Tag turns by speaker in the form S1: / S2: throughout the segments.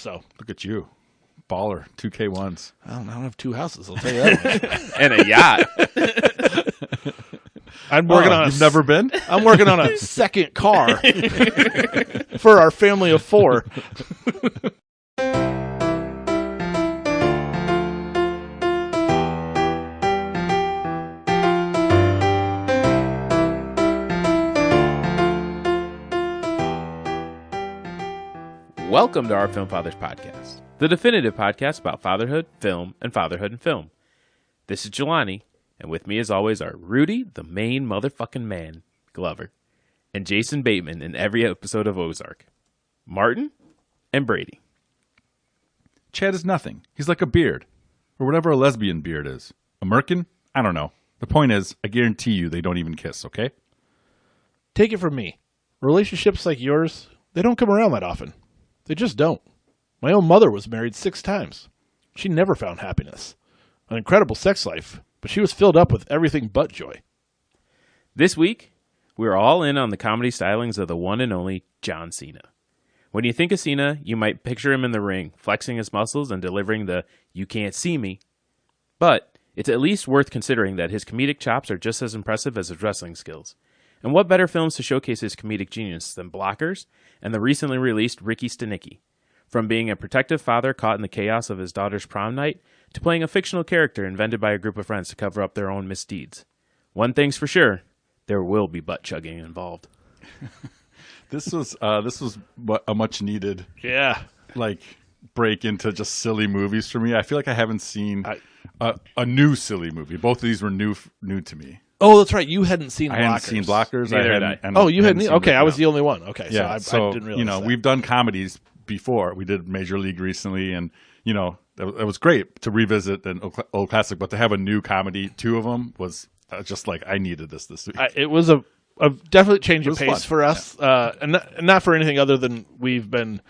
S1: So
S2: look at you, baller, 2K1s.
S1: I don't have 2 houses. I'll tell you that much.
S3: And a yacht.
S1: I'm working on.
S2: You've never been?
S1: I'm working on a second car for our family of 4.
S3: Welcome to our Film Fathers podcast, the definitive podcast about fatherhood, film, and fatherhood in film. This is Jelani, and with me as always are Rudy, the main motherfucking man, Glover, and Jason Bateman in every episode of Ozark, Martin, and Brady.
S2: Chad is nothing. He's like a beard, or whatever a lesbian beard is. A merkin? I don't know. The point is, I guarantee you they don't even kiss, okay?
S1: Take it from me. Relationships like yours, they don't come around that often. They just don't. My own mother was married 6 times. She never found happiness. An incredible sex life, but she was filled up with everything but joy.
S3: This week, we're all in on the comedy stylings of the one and only John Cena. When you think of Cena, you might picture him in the ring, flexing his muscles and delivering the "you can't see me." But it's at least worth considering that his comedic chops are just as impressive as his wrestling skills. And what better films to showcase his comedic genius than Blockers and the recently released Ricky Stanockers? From being a protective father caught in the chaos of his daughter's prom night, to playing a fictional character invented by a group of friends to cover up their own misdeeds. One thing's for sure, there will be butt chugging involved.
S2: This was a much needed break into just silly movies for me. I feel like I haven't seen a new silly movie. Both of these were new to me.
S1: Oh, that's right. You hadn't seen Blockers.
S2: I hadn't seen Blockers.
S1: You hadn't? Okay, I was the only one. Okay,
S2: yeah,
S1: so I didn't realize that.
S2: We've done comedies before. We did Major League recently, and it was great to revisit an old classic. But to have a new comedy, 2 of them, was just like I needed this week.
S1: It was a definite change of pace
S2: fun.
S1: for us, and not for anything other than we've been.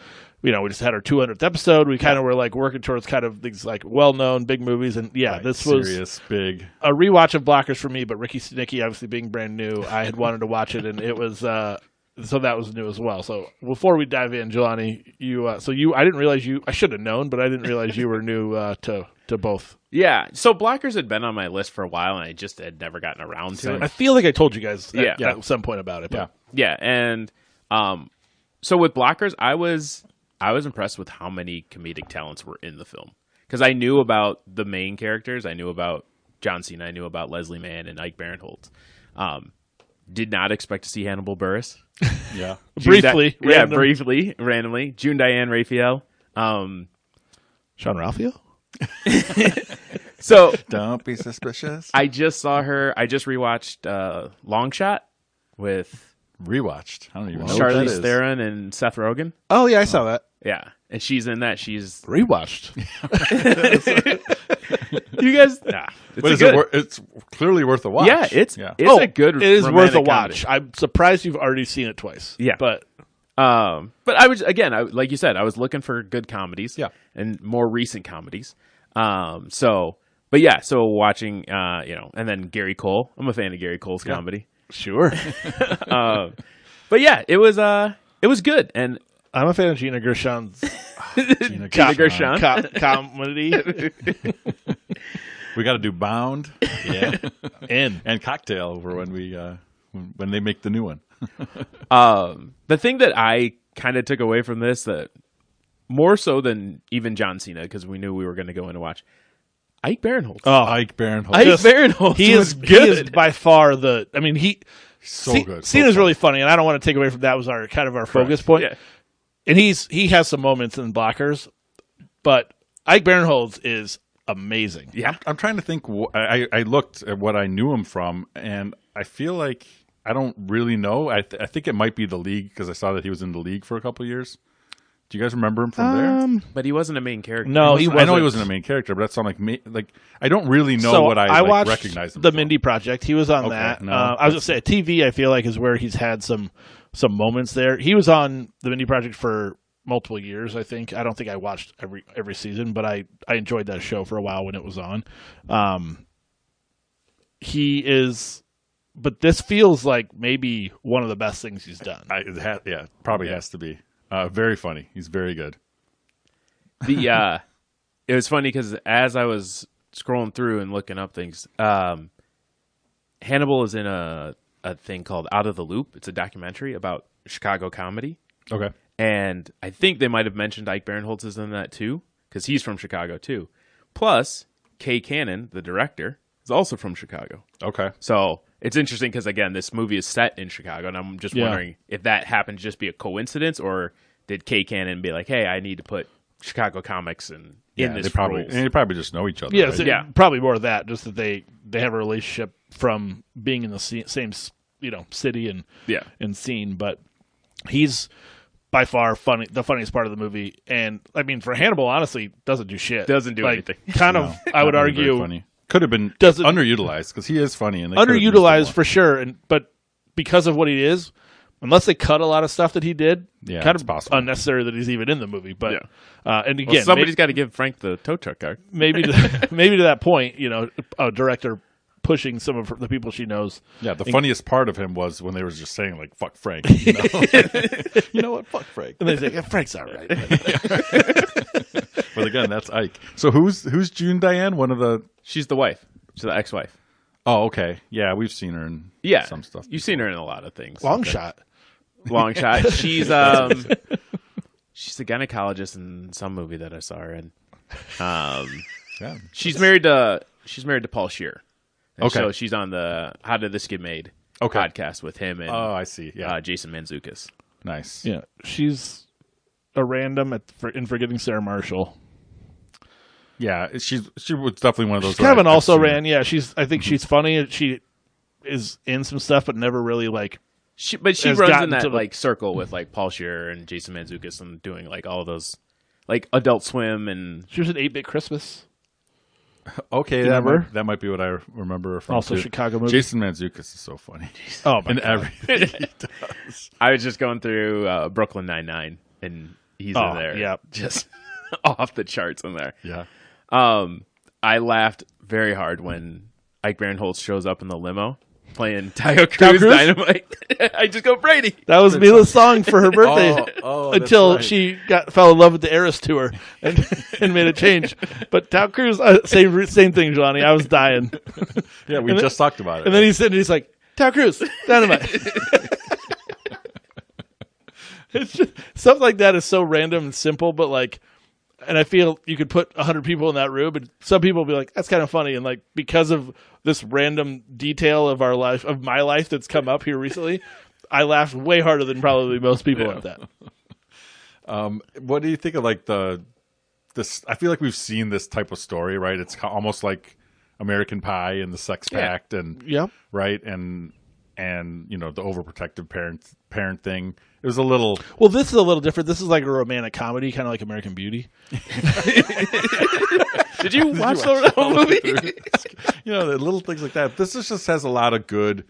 S1: We just had our 200th episode. We kind of were like working towards kind of these like well-known big movies, and this was
S2: serious, big
S1: a rewatch of Blockers for me. But Ricky Stanockers, obviously being brand new, I had wanted to watch it, and it was so that was new as well. So before we dive in, Jelani, I didn't realize I should have known, but I didn't realize you were new to both.
S3: Yeah, so Blockers had been on my list for a while, and I just had never gotten around to it.
S1: I feel like I told you guys at some point about it. But.
S3: Yeah, and so with Blockers, I was impressed with how many comedic talents were in the film. Because I knew about the main characters. I knew about John Cena. I knew about Leslie Mann and Ike Barinholtz. Did not expect to see Hannibal Buress.
S2: Yeah.
S1: Briefly,
S3: randomly. June Diane Raphael.
S1: Sean Ralphio?
S3: So
S2: don't be suspicious.
S3: I just saw her. I just rewatched Long Shot with...
S2: Rewatched. I don't even know
S3: Charlize
S2: what that is.
S3: Theron and Seth Rogen.
S1: Oh, yeah, I saw that.
S3: Yeah, and she's in that. She's
S1: rewatched.
S3: You guys,
S2: it's clearly worth a watch.
S3: Yeah, it's a good.
S1: It is worth a watch.
S3: Comedy.
S1: I'm surprised you've already seen it twice.
S3: Yeah,
S1: but
S3: I was like you said, I was looking for good comedies.
S2: Yeah,
S3: and more recent comedies. So watching, and then Gary Cole. I'm a fan of Gary Cole's comedy.
S1: Sure.
S3: But yeah, it was good, and
S1: I'm a fan of Gina Gershon's
S3: Gina Gershon
S1: comedy.
S2: We got to do Bound,
S1: and
S2: Cocktail for when they make the new one.
S3: The thing that I kind of took away from this, that more so than even John Cena, because we knew we were going to go in and watch, Ike Barinholtz.
S2: Oh, Ike Barinholtz.
S1: He is good. He is by far good.
S2: Good.
S1: Cena's really funny, and I don't want to take away from that. Was our focus point. Yeah. And he has some moments in Blockers, but Ike Barinholtz is amazing.
S3: Yeah,
S2: I'm trying to think. I looked at what I knew him from, and I feel like I don't really know. I think it might be The League, because I saw that he was in The League for a couple of years. Do you guys remember him from there?
S3: But he wasn't a main character.
S1: No, he wasn't.
S2: I know he wasn't a main character, but that's on like I don't really know what I
S1: watched
S2: recognize him
S1: the
S2: from.
S1: Mindy Project. He was on that.
S2: No,
S1: I was going to say TV, I feel like, is where he's had some moments there. He was on the Mindy Project for multiple years, I think. I don't think I watched every season, but I enjoyed that show for a while when it was on. He is, but this feels like maybe one of the best things he's done.
S2: Probably has to be. Very funny. He's very good.
S3: The it was funny because as I was scrolling through and looking up things, Hannibal is in a thing called Out of the Loop. It's a documentary about Chicago comedy.
S2: Okay.
S3: And I think they might have mentioned Ike Barinholtz is in that too, because he's from Chicago too. Plus, Kay Cannon, the director, is also from Chicago.
S2: Okay.
S3: So it's interesting because, again, this movie is set in Chicago, and I'm just wondering if that happened to just be a coincidence, or did Kay Cannon be like, hey, I need to put Chicago comics in this
S2: they probably
S3: roles.
S2: And they probably just know each other.
S1: Yeah,
S2: right?
S1: so probably more of that, just that they have a relationship from being in the same city and scene. But he's by far the funniest part of the movie, and I mean, for Hannibal, honestly, doesn't do shit.
S3: Doesn't do anything.
S1: Kind of, I would argue,
S2: funny. Could have been underutilized because he is funny and
S1: underutilized for sure. But because of what he is, unless they cut a lot of stuff that he did, kind of
S2: possible.
S1: unnecessary that he's even in the movie. But and again,
S3: somebody's got to give Frank the tow truck card.
S1: Maybe to that point, a director pushing some of the people she knows.
S2: Yeah, the funniest part of him was when they were just saying like "fuck Frank," you know what? Fuck Frank.
S1: And they say, yeah, Frank's all right.
S2: But again, that's Ike. So who's June Diane?
S3: She's the wife. She's the ex-wife.
S2: Oh, okay. Yeah, we've seen her in some stuff.
S3: You've seen her in a lot of things.
S1: Long shot.
S3: She's she's a gynecologist in some movie that I saw her in. She's married to Paul Scheer. And so she's on the How Did This Get Made podcast with him and
S2: I see. Yeah.
S3: Jason Mantzoukas.
S2: Nice.
S1: Yeah, she's a random in Forgetting Sarah Marshall.
S2: Yeah, she was definitely one of those.
S1: She's kind of an also ran. Yeah, I think she's funny. She is in some stuff, but never really like.
S3: She runs in that like circle with like Paul Scheer and Jason Mantzoukas and doing like all of those, like Adult Swim, and
S1: she was in 8-Bit Christmas.
S2: Okay, that might be what I remember her from.
S1: Also,
S2: too.
S1: Chicago movie.
S2: Jason Mantzoukas is so funny.
S1: Oh my god,
S2: everything he does.
S3: I was just going through Brooklyn Nine-Nine, and he's in there.
S1: Yeah,
S3: just off the charts in there.
S2: Yeah.
S3: I laughed very hard when Ike Barinholtz shows up in the limo playing Tayo Cruz Dynamite. I just go, Brady.
S1: That was Mila's song for her birthday until she fell in love with the Eras tour and made a change. But Tayo Cruz, same thing, Johnny. I was dying.
S2: Yeah, we just talked about it.
S1: And then he's like, Tayo Cruz, Dynamite. It's just stuff like that is so random and simple, but like. And I feel you could put 100 people in that room, and some people will be like, "That's kind of funny." And like because of this random detail of my life that's come up here recently, I laughed way harder than probably most people at that.
S2: What do you think of like this? I feel like we've seen this type of story, right? It's almost like American Pie and the Sex Pact, and right, and the overprotective parent thing. It was a little.
S1: Well, this is a little different. This is like a romantic comedy, kind of like American Beauty.
S3: Did you watch the whole movie?
S2: The little things like that. This just has a lot of good.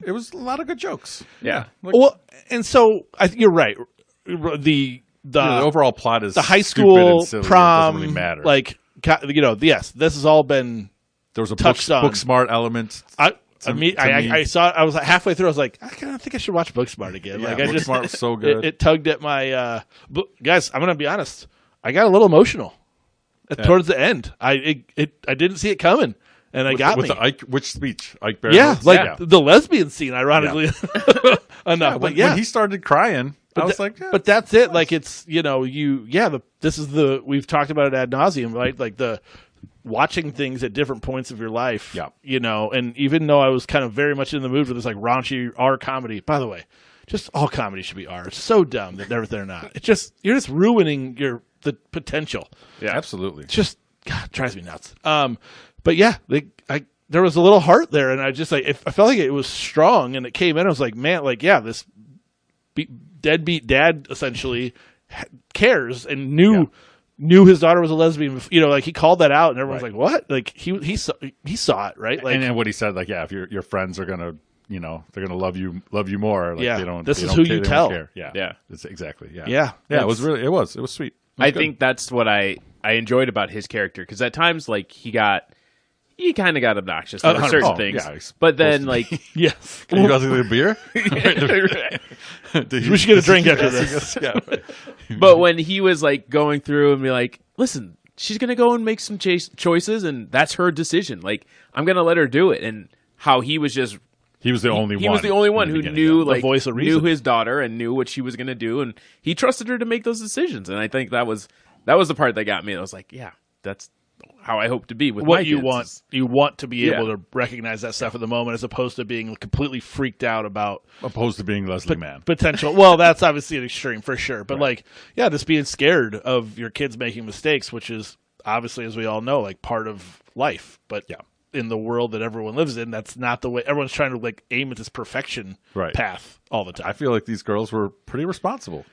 S2: It was a lot of good jokes.
S3: Yeah.
S1: Well, and so I think you're right. The
S2: overall plot is
S1: the high school prom.
S2: It doesn't really matter.
S1: Like yes, this has all been.
S2: There was a
S1: book
S2: smart element.
S1: I saw it. I was like halfway through. I was like, I kind of think I should watch Booksmart again.
S2: Yeah,
S1: like
S2: Booksmart was so good.
S1: It tugged at my. Guys, I'm gonna be honest. I got a little emotional towards the end. I didn't see it coming, and with
S2: the Ike. Which speech? Ike Barinholtz?
S1: Yeah, the lesbian scene. Ironically enough,
S2: when he started crying, I was like,
S1: but that's it. Like it's this is we've talked about it ad nauseum, right? Like the. Watching things at different points of your life, and even though I was kind of very much in the mood for this like raunchy R comedy, by the way, just all comedy should be R. It's so dumb that they're not. It's just you're just ruining the potential.
S2: Yeah, absolutely.
S1: It's just God, it drives me nuts. But yeah, there was a little heart there, and I just like I felt like it was strong, and it came in. I was like, man, this deadbeat dad essentially cares and knew his daughter was a lesbian. Like he called that out, and everyone's like, "What?" Like he saw it, right? Like,
S2: and then what he said, like, if your friends are gonna, they're gonna love you more. Like, they don't.
S1: This is who you tell.
S2: Care. Yeah. It's exactly. Yeah.
S1: Yeah.
S2: It was sweet.
S3: I think that's what I enjoyed about his character, because at times like he kind of got obnoxious with certain things, but then like
S1: yes,
S2: can you guys get a beer?
S1: We should get a drink after this.
S3: But when he was like going through and be like, listen, she's going to go and make some choices, and that's her decision. Like, I'm going to let her do it. And how he was just...
S2: He was the only one.
S3: He was the only one who knew,
S1: the voice of reason.
S3: Knew his daughter and knew what she was going to do, and he trusted her to make those decisions. And I think that was the part that got me. I was like, yeah, that's how I hope to be with
S1: what
S3: my
S1: you
S3: kids.
S1: want. You want to be able to recognize that stuff at the moment, as opposed to being completely freaked out about
S2: opposed to being Leslie Mann
S1: potential. Well, that's obviously an extreme for sure, but just being scared of your kids making mistakes, which is obviously, as we all know, like part of life. But in the world that everyone lives in, that's not the way. Everyone's trying to like aim at this perfection path all the time.
S2: I feel like these girls were pretty responsible.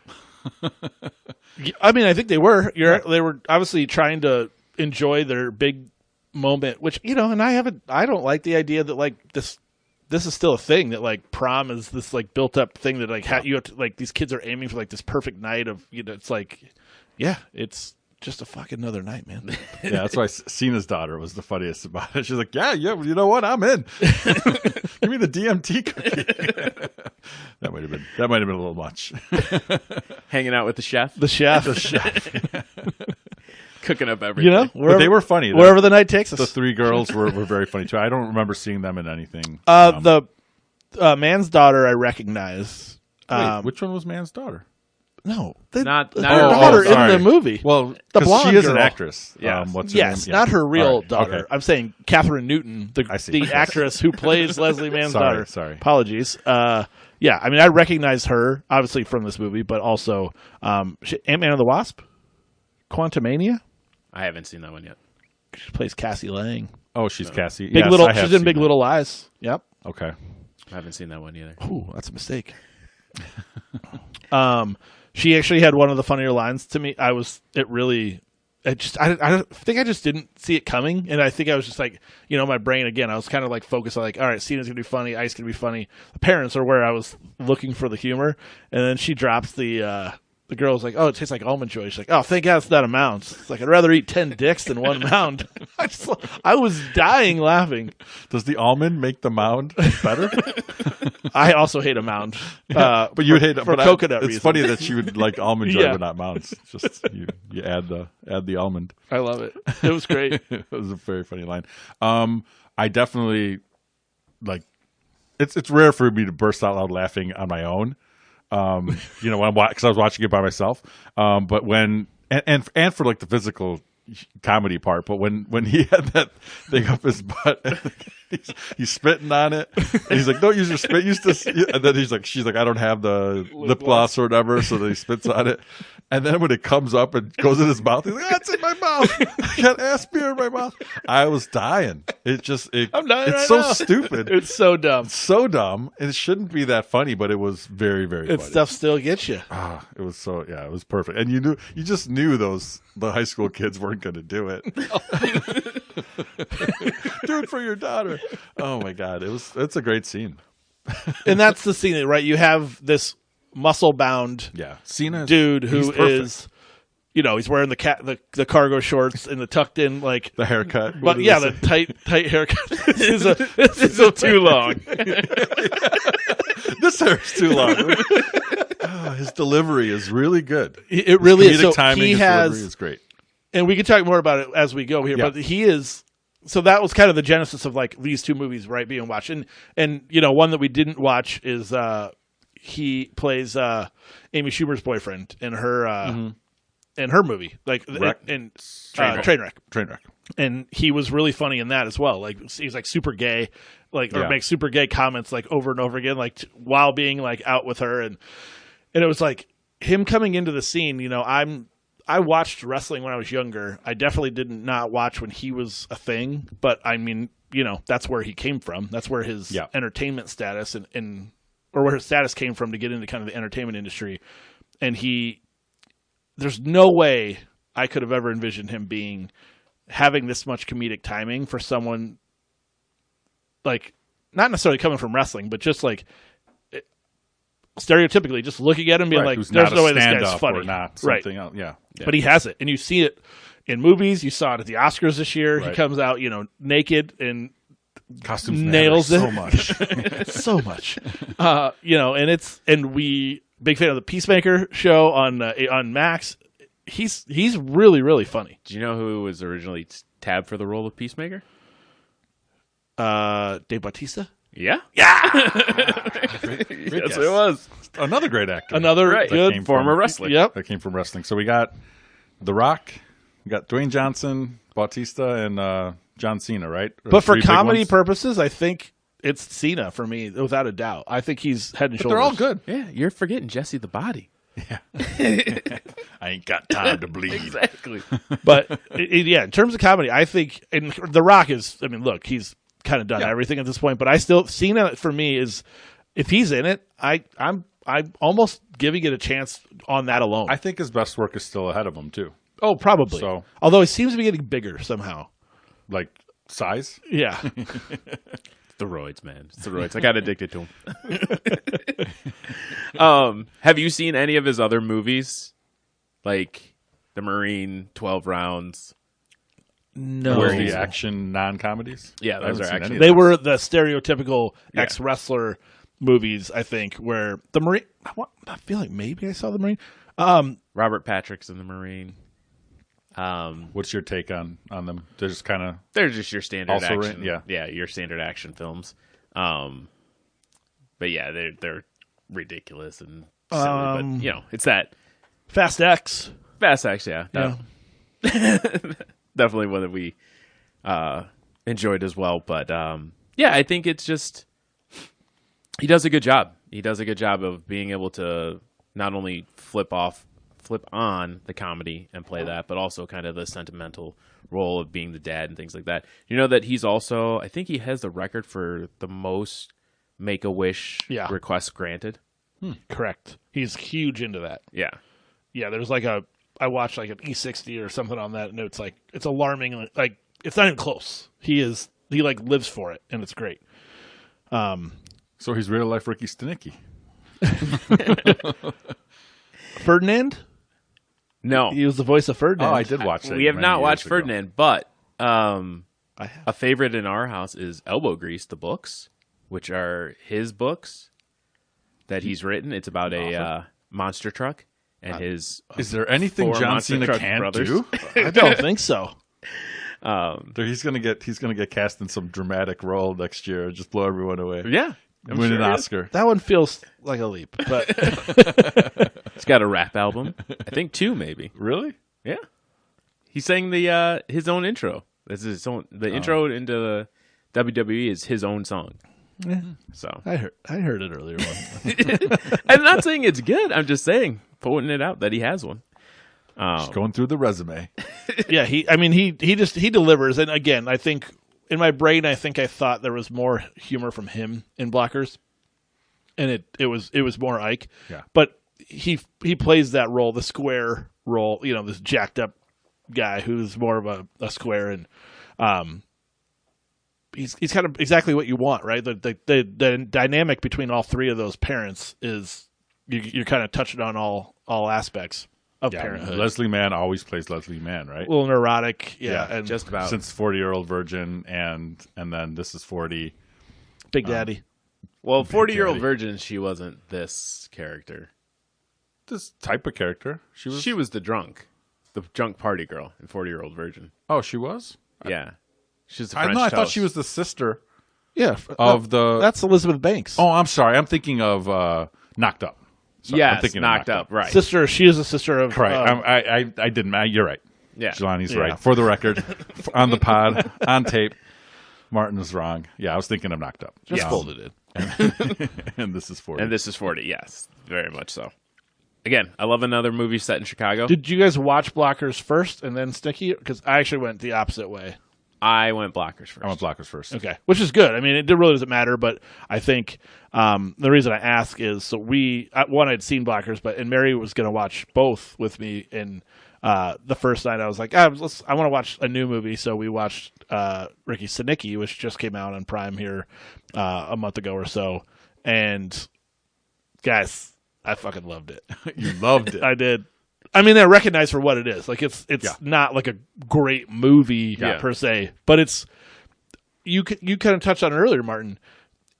S1: I mean, I think they were. They were obviously trying to enjoy their big moment, which, and I don't like the idea that like this is still a thing, that like prom is this like built up thing that like you have to, like, these kids are aiming for like this perfect night of, it's like, it's just a fucking another night, man.
S2: Yeah, that's why Cena's daughter was the funniest about it. She's like, yeah, you know what? I'm in. Give me the DMT cookie. That might have been a little much.
S3: Hanging out with the chef.
S1: The chef.
S3: Cooking up everything.
S2: But they were funny.
S1: Wherever the night takes us.
S2: The three girls were very funny too. I don't remember seeing them in anything.
S1: The man's daughter I recognize.
S2: Wait, which one was man's daughter?
S1: No,
S3: not
S1: her daughter in the movie.
S2: Well,
S1: the blonde
S2: she is
S1: girl.
S2: an actress.
S3: Yeah.
S2: What's her name?
S1: Not her real daughter.
S2: Okay.
S1: I'm saying Catherine Newton, the actress who plays Leslie Mann's daughter.
S2: Sorry.
S1: Apologies. I mean, I recognize her obviously from this movie, but also Ant-Man and the Wasp, Quantumania.
S3: I haven't seen that one yet.
S1: She plays Cassie Lang.
S2: Oh, she's Cassie.
S1: She's in Big Little Lies. Yep.
S2: Okay.
S3: I haven't seen that one either.
S1: Ooh, that's a mistake. She actually had one of the funnier lines to me. I think I just didn't see it coming, and I think I was just like, my brain again. I was kind of like focused on like, all right, Cena's gonna be funny, Ice gonna be funny. The parents are where I was looking for the humor, and then she drops the girl's like, oh, it tastes like almond joy. She's like, oh, thank God it's not a mound. It's like, I'd rather eat 10 dicks than one mound. I was dying laughing.
S2: Does the almond make the mound better?
S1: I also hate a mound.
S2: But you would hate it
S1: for coconut reasons.
S2: It's funny that you would like almond joy but not mounds. Just you add the almond.
S1: I love it. It was great.
S2: It was a very funny line. I definitely like. It's rare for me to burst out loud laughing on my own. Because I was watching it by myself. But when and for like the physical comedy part, but when he had that thing up his butt, and he's spitting on it, and he's like, "Don't use your spit, use this." And then she's like, "I don't have the lip gloss or whatever," so then he spits on it. And then when it comes up and goes in his mouth, he's like, "Ah, it's in my mouth. I got ass beer in my mouth." I was dying. I'm dying. It's so stupid.
S1: It's so dumb.
S2: It's so dumb. It shouldn't be that funny, but it was very, very funny.
S1: Stuff still gets you.
S2: It was it was perfect. And you just knew the high school kids weren't going to do it. Do it for your daughter. Oh my God. It's a great scene.
S1: And that's the scene, right? You have this muscle bound dude who is, he's wearing the cargo shorts and the tucked in like
S2: the haircut.
S1: But the tight haircut. This is too long.
S2: This hair's too long. His delivery is really good.
S1: It really is. So
S2: timing, delivery is great.
S1: And we can talk more about it as we go here, but he is. So that was kind of the genesis of like these two movies, right, being watched. And one that we didn't watch is he plays Amy Schumer's boyfriend in her movie, like in Trainwreck. And he was really funny in that as well. Like he's like super gay, or makes super gay comments like over and over again, like while being like out with her, and it was like him coming into the scene. I watched wrestling when I was younger. I definitely did not watch when he was a thing, but I mean, that's where he came from. That's where his entertainment status or where his status came from to get into kind of the entertainment industry. And there's no way I could have ever envisioned him having this much comedic timing for someone like, not necessarily coming from wrestling, but just like stereotypically just looking at him being like, there's no way this guy's funny.
S2: Or not something else. Yeah.
S1: But he has it. And you see it in movies. You saw it at the Oscars this year. Right. He comes out, naked and
S2: costumes
S1: nails it
S2: so much.
S1: So much. And we big fan of the Peacemaker show on Max. he's really, really funny.
S3: Do you know who was originally tabbed for the role of Peacemaker?
S1: Dave Bautista?
S3: Yeah.
S2: Yes,
S3: That's what it was.
S2: Another great actor.
S1: Another good
S3: former wrestler.
S1: Yep.
S2: That came from wrestling. So we got The Rock, we got Dwayne Johnson, Bautista, and John Cena, right?
S1: But for comedy purposes, I think it's Cena for me, without a doubt. I think he's head and shoulders.
S2: They're all good.
S3: Yeah, you're forgetting Jesse the Body.
S2: Yeah. I ain't got time to bleed.
S3: Exactly.
S1: But yeah, in terms of comedy, I think and The Rock is. I mean, look, he's kind of done everything at this point. But I still Cena for me is if he's in it, I'm almost giving it a chance on that alone.
S2: I think his best work is still ahead of him too.
S1: Oh, probably.
S2: So,
S1: although he seems to be getting bigger somehow.
S2: Like size?
S1: Yeah.
S3: Steroids, man. Steroids. I got addicted to them. Have you seen any of his other movies? Like The Marine, 12 Rounds?
S1: No.
S2: Where the action non-comedies?
S3: Yeah, those are action.
S1: They were the stereotypical ex-wrestler movies, I think, where The Marine... I feel like maybe I saw The Marine.
S3: Robert Patrick's in The Marine.
S2: What's your take on them? They're just kind of...
S3: They're just your standard
S2: also
S3: action.
S2: yeah,
S3: your standard action films. But yeah, they're ridiculous and silly. But you know, it's that
S1: Fast X.
S3: Fast X. Yeah. Definitely one that we enjoyed as well. But yeah, I think it's just he does a good job. He does a good job of being able to not only flip on the comedy and play that, but also kind of the sentimental role of being the dad and things like that. You know that he's also, I think he has the record for the most Make-A-Wish requests granted.
S1: Correct. He's huge into that.
S3: Yeah.
S1: Yeah, there's like I watched like an E60 or something on that, and it's like, it's alarming. Like, it's not even close. He like lives for it, and it's great.
S2: So he's real life Ricky Stanockers.
S1: Ferdinand?
S3: No.
S1: He was the voice of Ferdinand.
S2: Oh, I did watch that.
S3: We have not watched
S2: ago.
S3: Ferdinand, but a favorite in our house is Elbow Grease, the books, which are his books that he's written. It's about a monster truck and his.
S2: Is there anything John Cena can't do?
S1: I don't think so.
S2: He's gonna get cast in some dramatic role next year and just blow everyone away.
S3: Yeah.
S2: Win an Oscar.
S1: That one feels like a leap, but
S3: he's got a rap album. I think 2 maybe.
S2: Really?
S3: Yeah. He sang the his own intro. That's his own. The intro into the WWE is his own song.
S1: Yeah.
S3: So
S1: I heard it earlier. One.
S3: I'm not saying it's good. I'm just saying, pointing it out that he has one.
S2: Just going through the resume.
S1: Yeah, he delivers. And again, I think in my brain, I thought there was more humor from him in Blockers, and it was more Ike.
S2: Yeah.
S1: But he plays that role, the square role. You know, this jacked up guy who's more of a square, and he's kind of exactly what you want, right? The dynamic between all three of those parents is you're kind of touching on all aspects of parenthood.
S2: Leslie Mann always plays Leslie Mann, right?
S1: A little neurotic, and
S3: just about
S2: since 40-Year-Old Virgin, and then This Is 40.
S1: Big Daddy.
S3: Well, 40-Year-Old Virgin, she wasn't this character.
S2: This type of character.
S3: She was the drunk party girl in 40-Year-Old Virgin.
S2: Oh, she was?
S3: Yeah. She's the French
S2: I
S3: toast.
S2: thought she was the sister.
S1: Yeah,
S2: that's
S1: Elizabeth Banks.
S2: Oh, I'm sorry. I'm thinking of Knocked Up.
S3: Yes, Knocked Up. Right.
S1: Sister. She is a sister of.
S2: Right. I didn't. You're right.
S3: Yeah.
S2: Jelani's right. For the record, on the pod, on tape, Martin is wrong. Yeah, I was thinking of Knocked Up.
S1: Just folded it.
S2: And This Is 40.
S3: And This Is 40. Yes, very much so. Again, I love another movie set in Chicago.
S1: Did you guys watch Blockers first and then Sticky? Because I actually went the opposite way.
S3: I went Blockers first.
S2: I went Blockers first.
S1: Okay, which is good. I mean, it really doesn't matter, but I think the reason I ask is so I'd seen Blockers, and Mary was going to watch both with me. And the first night I was like, I want to watch a new movie, so we watched Ricky Stanockers, which just came out on Prime here a month ago or so. And guys, I fucking loved it.
S2: You loved it.
S1: I did. I mean, they're recognized for what it is. Like it's not like a great movie per se, but it's you kind of touched on it earlier, Martin.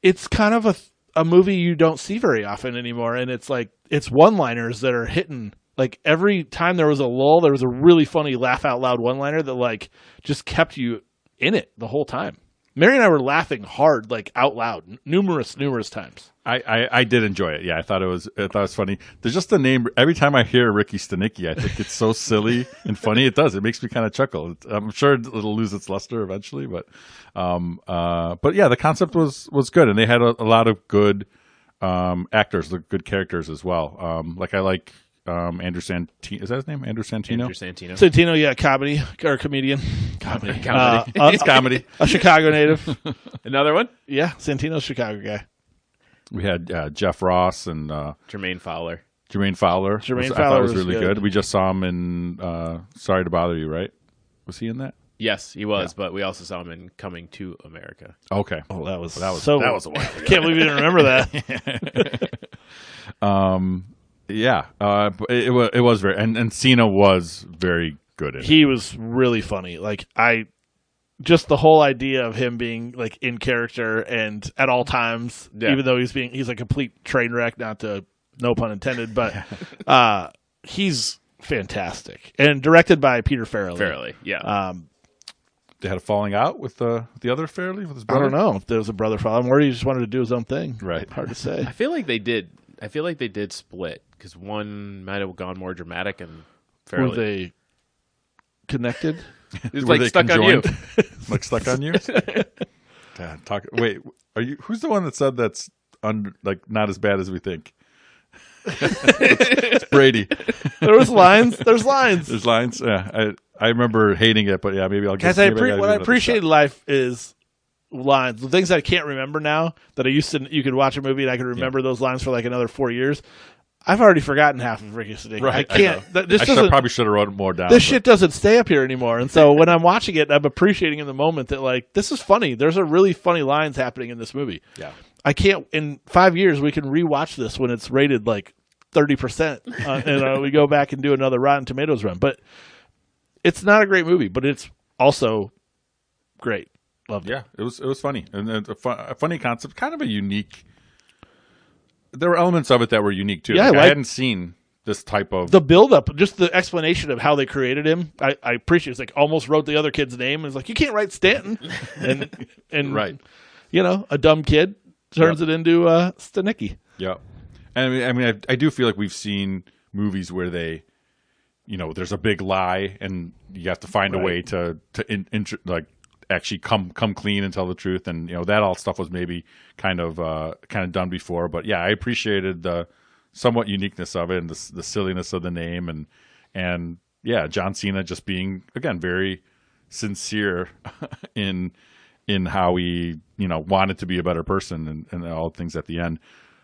S1: It's kind of a movie you don't see very often anymore, and it's like it's one-liners that are hitting Like every time there was a lull, there was a really funny laugh out loud one-liner that like just kept you in it the whole time. Mary and I were laughing hard, like out loud, numerous times.
S2: I did enjoy it. Yeah, I thought it was funny. There's just the name. Every time I hear Ricky Stanockers, I think it's so silly and funny. It does. It makes me kind of chuckle. I'm sure it'll lose its luster eventually, but yeah, the concept was good, and they had a lot of good actors, good characters as well. Like I like Andrew Santino. Is that his name? Andrew Santino?
S3: Andrew Santino.
S1: Santino, yeah, comedy or comedian. Comedy.
S2: It's comedy.
S1: A Chicago native.
S3: Another one?
S1: Yeah, Santino's Chicago guy.
S2: We had Jeff Ross and
S3: Jermaine Fowler.
S2: Jermaine Fowler.
S1: Jermaine
S2: I
S1: Fowler
S2: thought was
S1: was
S2: really
S1: good.
S2: good. We just saw him in Sorry to Bother You, right? Was he in that?
S3: Yes, he was, but we also saw him in Coming to America.
S2: Okay.
S1: Oh, that was
S2: a while ago.
S1: I can't believe you didn't remember that.
S2: Yeah, it was very, and Cena was very good in it.
S1: He was really funny. Like just the whole idea of him being like in character and at all times, even though he's a complete train wreck, no pun intended, but he's fantastic and directed by Peter Farrelly.
S3: Yeah.
S2: They had a falling out with the other Farrelly, with his brother.
S1: I don't know if there was a brother fall. I'm worried he just wanted to do his own thing.
S2: Right.
S1: Hard to say.
S3: I feel like they did split because one might have gone more dramatic and
S1: Were
S3: Farrelly.
S1: they connected?
S3: It's
S2: Were
S3: like
S2: they
S3: stuck on you.
S2: Like stuck on you? Wait, are you? Who's the one that said that's not as bad as we think? It's Brady.
S1: There's lines. There's lines.
S2: Yeah, I remember hating it, but yeah, maybe I'll get.
S1: What I appreciate in life is lines. The things I can't remember now that I used to. You could watch a movie and I could remember those lines for like another 4 years. I've already forgotten half of Ricky Stanockers.
S2: Right,
S1: I can't.
S2: Probably should have wrote it more down.
S1: This shit doesn't stay up here anymore, and so when I'm watching it, I'm appreciating in the moment that like this is funny. There's a really funny lines happening in this movie.
S2: Yeah,
S1: I can't. In 5 years, we can rewatch this when it's rated like 30%, and we go back and do another Rotten Tomatoes run. But it's not a great movie, but it's also great. Loved it.
S2: Yeah, it was funny, and a funny concept, kind of a unique. There were elements of it that were unique too.
S1: Yeah,
S2: I hadn't seen this type of
S1: the build-up, just the explanation of how they created him. I appreciate. It's like almost wrote the other kid's name. And it's like you can't write Stanton, and
S2: right.
S1: You know, a dumb kid turns it into Stanockers.
S2: Yeah, and I mean, I do feel like we've seen movies where they, there's a big lie, and you have to find a way to actually come clean and tell the truth, and that all stuff was maybe kind of done before. But yeah, I appreciated the somewhat uniqueness of it and the silliness of the name, and yeah, John Cena just being again very sincere in how he wanted to be a better person and all things at the end.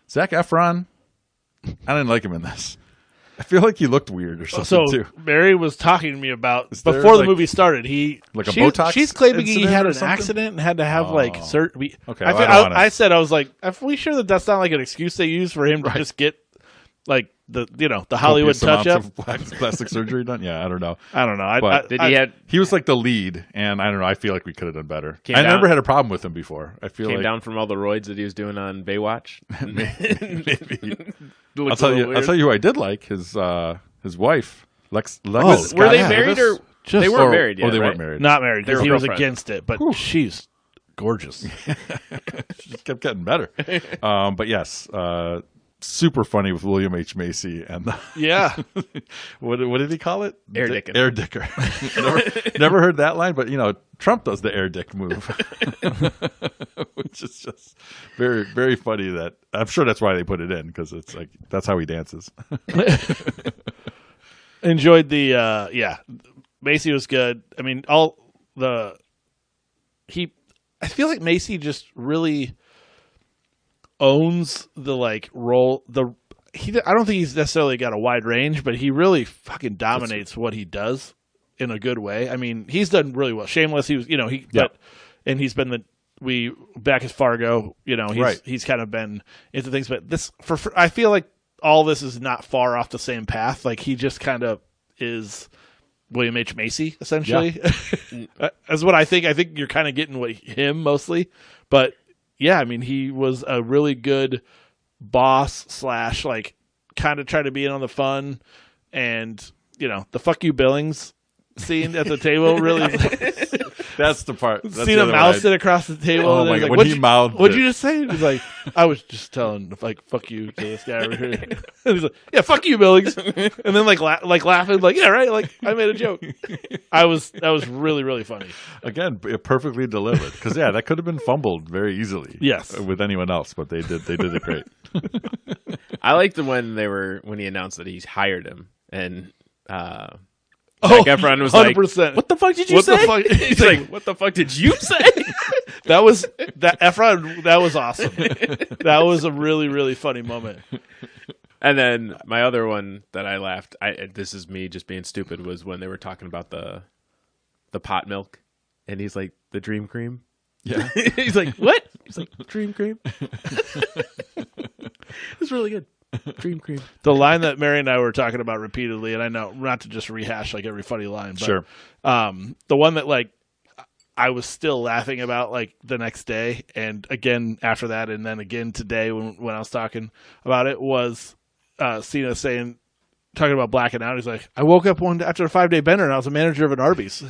S2: Zac Efron, I didn't like him in this. I feel like he looked weird or something too.
S1: Mary was talking to me about before the movie started.
S2: Botox.
S1: She's claiming he had an
S2: something?
S1: accident and had to have surgery.
S2: Okay,
S1: I said I was like, are we sure that's not like an excuse they use for him to just get like the Hollywood touch up,
S2: plastic surgery done? Yeah, I don't know.
S1: But
S2: he was like the lead, and I don't know. I feel like we could have done better.
S3: Never
S2: had a problem with him before. I feel
S3: came down from all the roids that he was doing on Baywatch.
S2: Maybe. I'll tell you who I did like his wife Lex.
S3: Were they married or they weren't married yet?
S2: They weren't married.
S1: Not married because he was against it, but she's gorgeous.
S2: She just kept getting better. But yes, super funny with William H. Macy and what did he call it?
S3: Air dicking.
S2: Air dicker. never heard that line, but Trump does the air dick move, which is just very, very funny. That I'm sure that's why they put it in, because it's like that's how he dances.
S1: Enjoyed the Macy was good. I mean, I feel like Macy just really owns the role. I don't think he's necessarily got a wide range, but he really fucking dominates what he does in a good way. I mean, he's done really well. Shameless, he was, and he's been back as Fargo. He's kind of been into things, but this I feel like all this is not far off the same path. Like he just kind of is William H. Macy essentially. Yeah. That's what I think. I think you're kind of getting him mostly, but yeah, I mean, he was a really good boss / kind of try to be in on the fun. and the "fuck you Billings" scene at the table really.
S2: That's the part. That's
S1: Seen a mouse sit across the table.
S2: Oh
S1: and
S2: my God.
S1: Like,
S2: when he mouthed
S1: what'd you just say? He's like, I was just telling, fuck you to this guy over here. And he's like, yeah, fuck you, Billings. And then laughing, yeah, right. Like I made a joke. That was really, really funny.
S2: Again, perfectly delivered. Because that could have been fumbled very easily.
S1: Yes,
S2: with anyone else, but they did it great.
S3: I liked the when he announced that he's hired him and. Zac Efron was 100%. Like, "What the fuck did you say?" He's like, "What the fuck did you say?"
S1: Efron. That was awesome. That was a really, really funny moment.
S3: And then my other one that I laughed. This is me just being stupid. Was when they were talking about the pot milk, and he's like, "The dream cream."
S2: Yeah.
S3: He's like, "What?" He's like, "Dream cream." It's really good. Dream cream.
S1: The line that Mary and I were talking about repeatedly, and I know not to just rehash every funny line, but
S2: sure.
S1: The one that I was still laughing about the next day, and again after that, and then again today when I was talking about it was Cena talking about blacking out. He's like, I woke up after a 5-day bender and I was a manager of an Arby's.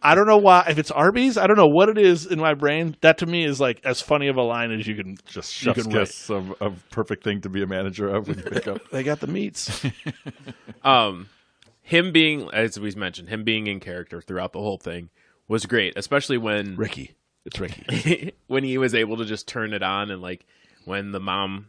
S1: I don't know why. If it's Arby's, I don't know what it is in my brain. That to me is as funny of a line as you can
S2: just chef's kiss of perfect thing to be a manager of when you wake up.
S1: They got the meats.
S3: Him being, as we mentioned, him being in character throughout the whole thing was great, especially when
S1: Ricky. It's Ricky.
S3: When he was able to just turn it on and when the mom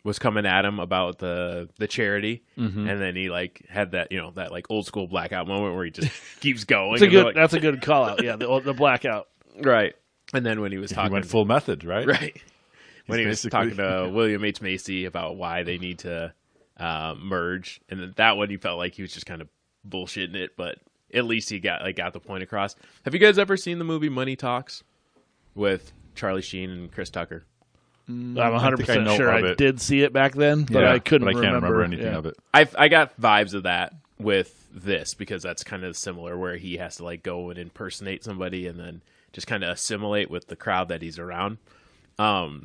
S3: was coming at him about the charity, and then he had that that old school blackout moment where he just keeps going.
S1: That's a good call out. Yeah, the blackout.
S3: Right. And then when he was talking,
S2: he went full method, right?
S3: Right. When he was talking to William H. Macy about why they need to merge, and then that one he felt like he was just kind of bullshitting it, but at least he got the point across. Have you guys ever seen the movie Money Talks with Charlie Sheen and Chris Tucker?
S1: I'm 100% sure I did see it back then, but I couldn't
S2: but I can't remember anything of it.
S3: I got vibes of that with this because that's kind of similar where he has to go and impersonate somebody and then just kind of assimilate with the crowd that he's around.
S2: That's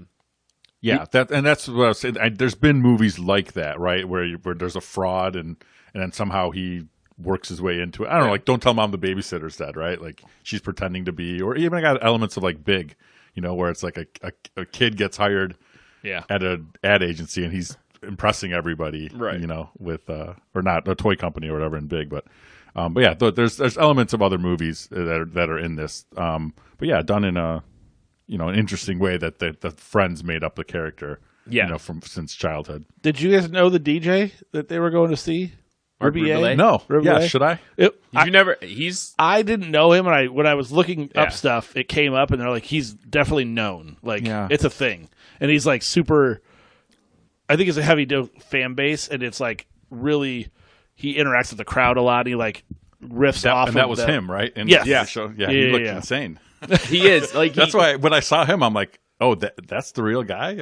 S2: what I was saying. There's been movies like that, right, where there's a fraud and then somehow he works his way into it. I don't know, Don't Tell Mom the Babysitter's Dead, right? She's pretending to be, or even I got elements of Big. Where it's a kid gets hired at an ad agency and he's impressing everybody,
S3: right?
S2: With or not a toy company or whatever in Big, but there's elements of other movies that are in this, done in a an interesting way that the friends made up the character, since childhood.
S1: Did you guys know the DJ that they were going to see?
S3: RBA?
S2: No.
S1: RBA?
S2: Yeah, should I?
S1: I didn't know him, and when I was looking up stuff, it came up, and they're like, he's definitely known. It's a thing. And he's super, I think it's a heavy fan base, and it's really, he interacts with the crowd a lot, and he riffs off
S2: and that was him, right? And
S1: yes.
S2: Yeah. Show, he looked insane.
S3: He is.
S2: That's why when I saw him, I'm like, oh, that's the real guy?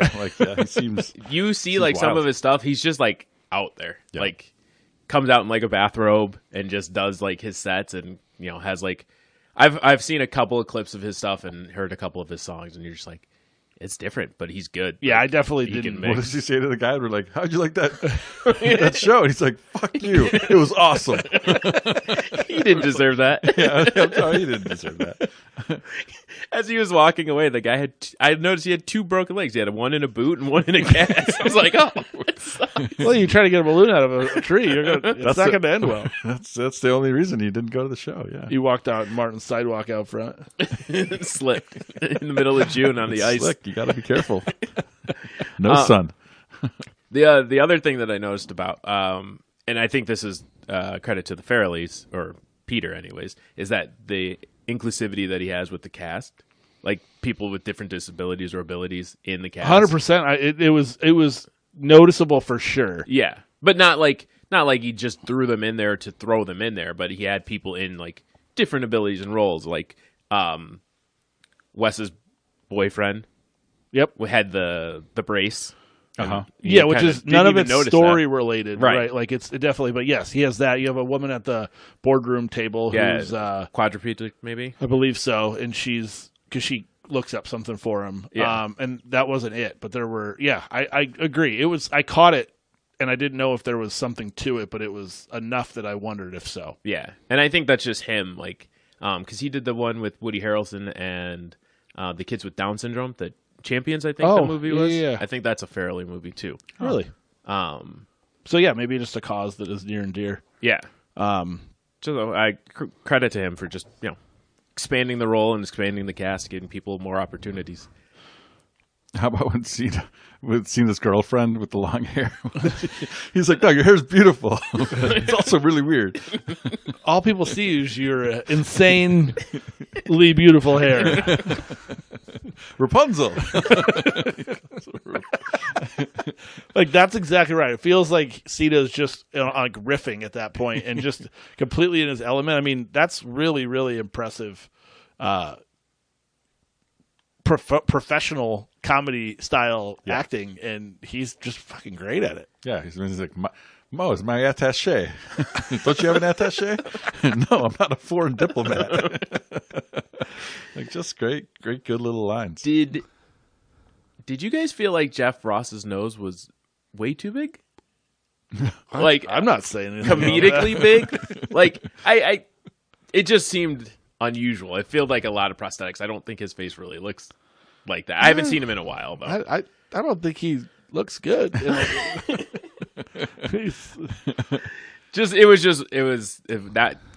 S2: He seems...
S3: You see, some of his stuff, he's just, out there. Yeah. Comes out in a bathrobe and just does his sets and has I've seen a couple of clips of his stuff and heard a couple of his songs and you're just it's different, but he's good.
S1: Yeah, I definitely didn't.
S2: What does he say to the guy? We're like, how'd you like that that show? And he's like, fuck you. It was awesome.
S3: He didn't deserve that.
S2: Yeah, I'm sorry, he didn't deserve that.
S3: As he was walking away, the guy I noticed he had 2 broken legs. He had one in a boot and one in a cast. I was like, oh, that sucks.
S1: Well, you try to get a balloon out of a tree. It's not going to end well.
S2: That's the only reason he didn't go to the show, yeah.
S1: You walked out Martin's sidewalk out front.
S3: Slipped in the middle of June on the ice.
S2: Slick. You got to be careful. No sun.
S3: The other thing that I noticed about, and I think this is credit to the Farrellys, or Peter anyways, is that the inclusivity that he has with the cast, people with different disabilities or abilities in the cast.
S1: 100%. It was noticeable for sure.
S3: Yeah, but not like he just threw them in there to throw them in there, but he had people in different abilities and roles, Wes's boyfriend.
S1: Yep,
S3: we had the brace.
S1: Yeah, which is none of it's story related,
S3: right?
S1: It's definitely, but yes, he has that. You have a woman at the boardroom table who's
S3: quadriplegic, maybe,
S1: I believe so, and because she looks up something for him.
S3: Yeah.
S1: And that wasn't it, but there were. Yeah, I agree. I caught it and I didn't know if there was something to it, but it was enough that I wondered if so.
S3: Yeah, and I think that's just him, like, because he did the one with Woody Harrelson and the kids with Down syndrome, the Champions, I think the movie was. Yeah. I think that's a Farrelly movie too.
S1: Really? So yeah, maybe just a cause that is near and dear.
S3: Yeah. So I credit to him for just expanding the role and expanding the cast, giving people more opportunities.
S2: How about when Cena's girlfriend with the long hair? He's like, no, your hair's beautiful. It's also really weird.
S1: All people see is your insanely beautiful hair.
S2: Rapunzel.
S1: Like, that's exactly right. It feels like Cena's just like riffing at that point and just completely in his element. I mean, that's really, really impressive professional comedy style acting, and he's just fucking great at it.
S2: Yeah, he's like, Mo is my attaché. Don't you have an attaché? No, I'm not a foreign diplomat. Like, just great, good little lines.
S3: Did you guys feel like Jeff Ross's nose was way too big? Like,
S1: I'm not saying anything
S3: comedically big. Like, it just seemed unusual. It felt like a lot of prosthetics. I don't think his face really looks like that. I haven't seen him in a while, though.
S1: I don't think he looks good.
S3: That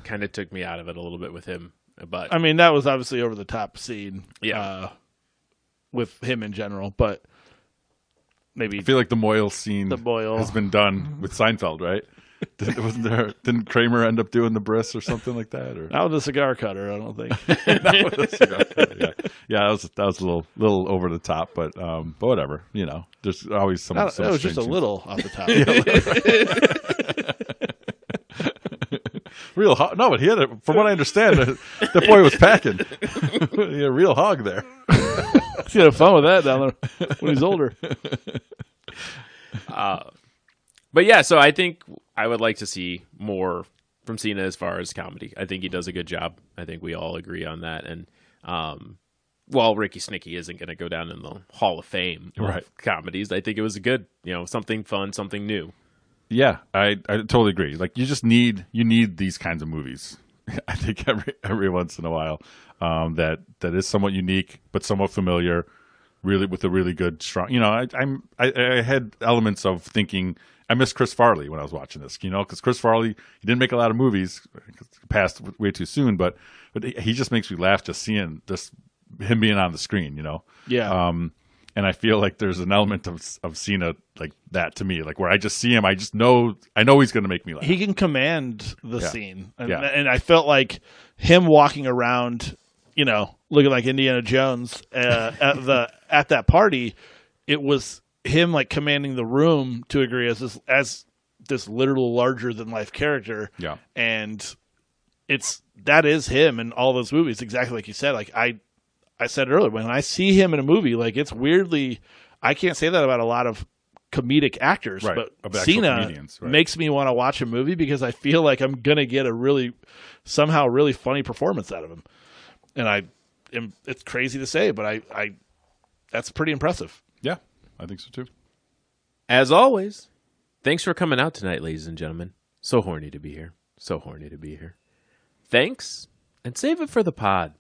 S3: kind of took me out of it a little bit with him. But
S1: I mean, that was obviously over the top scene.
S3: Yeah.
S1: With him in general, but maybe
S2: I feel like the Moyle scene has been done with Seinfeld, right? Didn't Kramer end up doing the bris or something like that? Or
S1: not with a cigar cutter, I don't think.
S2: Not with a cigar cutter, yeah. That was a little over the top, but whatever. There's always some.
S1: It was just a little off the top.
S2: Real hog. No, but he had it. From what I understand, the boy was packing. He had a real hog there.
S1: He's gonna have fun with that down there when he's older.
S3: But yeah, so I think I would like to see more from Cena as far as comedy. I think he does a good job. I think we all agree on that. And while Ricky Snicky isn't going to go down in the Hall of Fame of comedies, I think it was a good, something fun, something new.
S2: Yeah, I totally agree. Like, you need these kinds of movies. I think every once in a while, that is somewhat unique but somewhat familiar, really with a really good strong. I had elements of thinking I missed Chris Farley when I was watching this. Because Chris Farley, he didn't make a lot of movies, passed way too soon, but he just makes me laugh just seeing him being on the screen.
S1: Yeah.
S2: And I feel like there's an element of Cena like that to me, like where I just see him, I know he's going to make me laugh.
S1: He can command the scene, and I felt like him walking around, looking like Indiana Jones at that party. It was him like commanding the room to agree as this literal larger than life character.
S2: Yeah,
S1: and that is him in all those movies, exactly like you said. Like I said earlier, when I see him in a movie, like, it's weirdly, I can't say that about a lot of comedic actors, but Cena makes me want to watch a movie because I feel like I'm going to get a somehow really funny performance out of him. And it's crazy to say, but that's pretty impressive.
S2: Yeah, I think so too.
S3: As always, thanks for coming out tonight, ladies and gentlemen. So horny to be here. So horny to be here. Thanks, and save it for the pod.